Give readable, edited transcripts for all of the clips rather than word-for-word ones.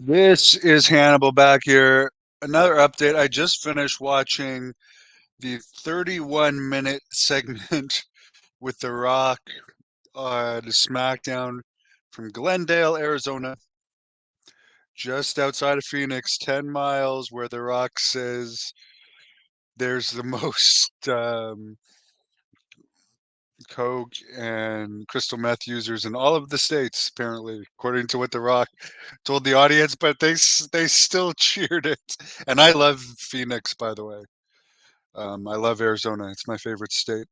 This is Hannibal back here. Another update. I just finished watching the 31-minute segment with The Rock on Smackdown from Glendale, Arizona, just outside of Phoenix, 10 miles, where The Rock says there's the most coke and crystal meth users in all of the states, apparently, according to what The Rock told the audience, but they still cheered it. And I love Phoenix, by the way. I love Arizona. It's my favorite state.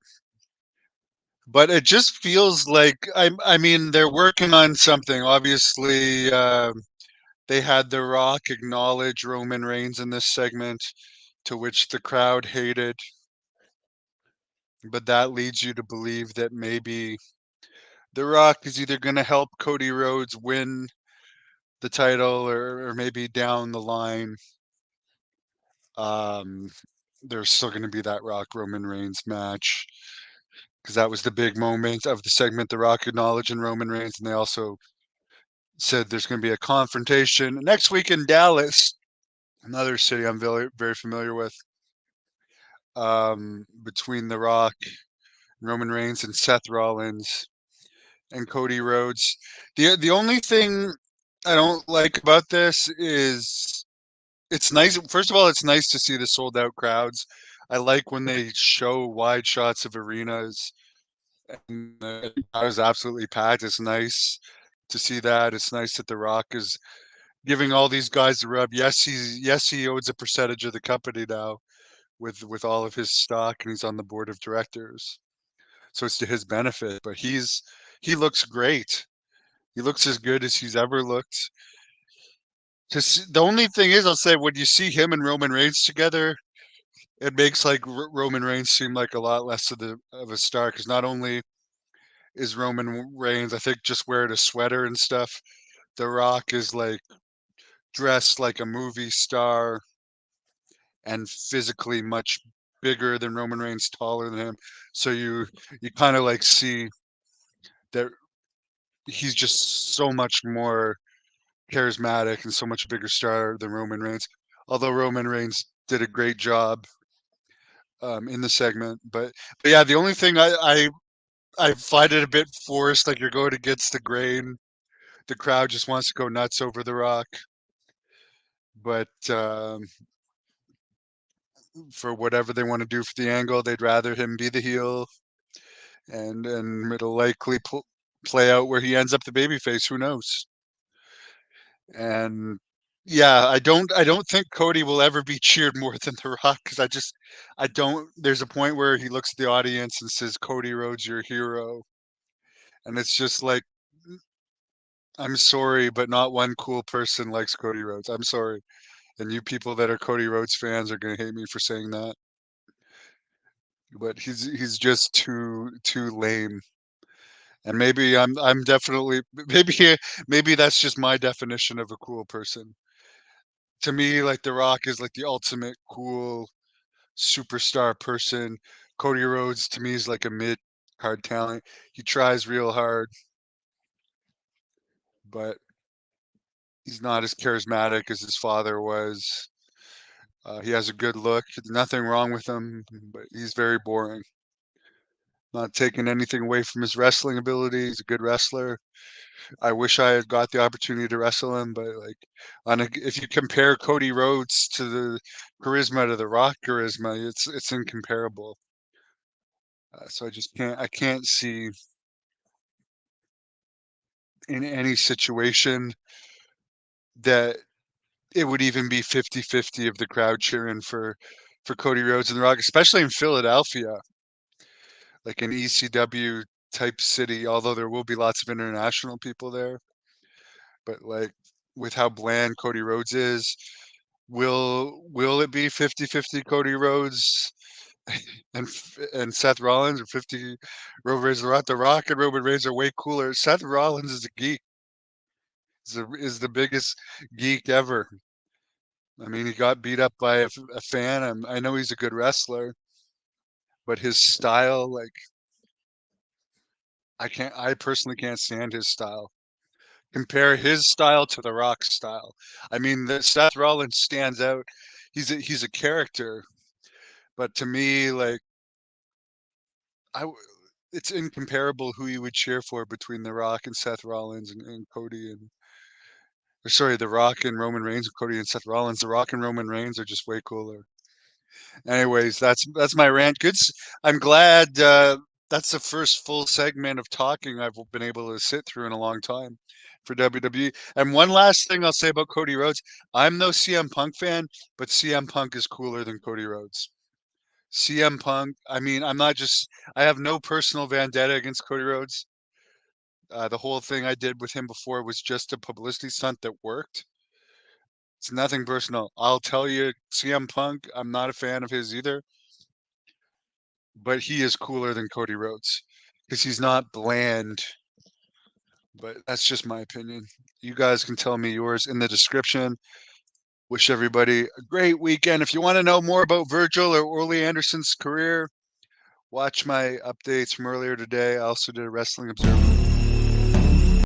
But it just feels like I mean they're working on something. Obviously, they had The Rock acknowledge Roman Reigns in this segment, to which the crowd hated. But that leads you to believe that maybe The Rock is either going to help Cody Rhodes win the title, or maybe down the line, um, there's still going to be that Rock Roman Reigns match, because that was the big moment of the segment. The Rock acknowledging Roman Reigns, and they also said there's going to be a confrontation next week in Dallas, another city I'm very familiar with, between The Rock, Roman Reigns, and Seth Rollins and Cody Rhodes. The only thing I don't like about this is it's nice. First of all, it's nice to see the sold out crowds. I like when they show wide shots of arenas and the crowd is absolutely packed. It's nice to see that. It's nice that The Rock is giving all these guys the rub. Yes, he owns a percentage of the company now with all of his stock, and he's on the board of directors. So it's to his benefit. But he looks great. He looks as good as he's ever looked. The only thing is, I'll say, when you see him and Roman Reigns together, it makes like Roman Reigns seem like a lot less of a star, because not only is Roman Reigns, I think, just wearing a sweater and stuff, The Rock is like dressed like a movie star and physically much bigger than Roman Reigns, taller than him. So you kind of like see that he's just so much more charismatic and so much bigger star than Roman Reigns. Although Roman Reigns did a great job in the segment, but yeah, the only thing I find it a bit forced, like you're going against the grain. The crowd just wants to go nuts over The Rock, but for whatever they want to do for the angle, they'd rather him be the heel, and it'll likely play out where he ends up the babyface. Who knows? And yeah, I don't think Cody will ever be cheered more than The Rock, because I don't. There's a point where he looks at the audience and says, "Cody Rhodes, your hero," and it's just like, I'm sorry, but not one cool person likes Cody Rhodes. I'm sorry. And you people that are Cody Rhodes fans are going to hate me for saying that, but he's just too lame. And maybe I'm definitely maybe that's just my definition of a cool person. To me, like The Rock is like the ultimate cool superstar person. Cody Rhodes to me is like a mid card talent. He tries real hard, but he's not as charismatic as his father was. He has a good look. Nothing wrong with him, but he's very boring. Not taking anything away from his wrestling ability. He's a good wrestler. I wish I had got the opportunity to wrestle him, but like, if you compare Cody Rhodes to the charisma to The Rock charisma, it's incomparable. So I can't see in any situation that it would even be 50-50 of the crowd cheering for Cody Rhodes and The Rock, especially in Philadelphia, like an ECW type city, although there will be lots of international people there. But like, with how bland Cody Rhodes is, will it be 50-50 Cody Rhodes and Seth Rollins, or 50 Roman Reigns? The Rock and Roman Reigns are way cooler. Seth Rollins is a geek. Is the biggest geek ever. I mean, he got beat up by a fan. I know he's a good wrestler, but his style, like, I personally can't stand his style. compare his style to The Rock's style. I mean, Seth Rollins stands out. He's a character, but to me, like I, it's incomparable who you would cheer for between The Rock and Seth Rollins and Cody and or sorry, The Rock and Roman Reigns and Cody and Seth Rollins. The Rock and Roman Reigns are just way cooler. Anyways, that's my rant. I'm glad that's the first full segment of talking I've been able to sit through in a long time for WWE. And one last thing I'll say about Cody Rhodes. I'm no CM Punk fan, but CM Punk is cooler than Cody Rhodes. CM Punk, I mean, I have no personal vendetta against Cody Rhodes. The whole thing I did with him before was just a publicity stunt that worked. It's nothing personal. I'll tell you, CM Punk, I'm not a fan of his either, but he is cooler than Cody Rhodes because he's not bland. But that's just my opinion. You guys can tell me yours in the description. Wish everybody a great weekend. If you want to know more about Virgil or Orly Anderson's career, watch my updates from earlier today. I also did a Wrestling Observer.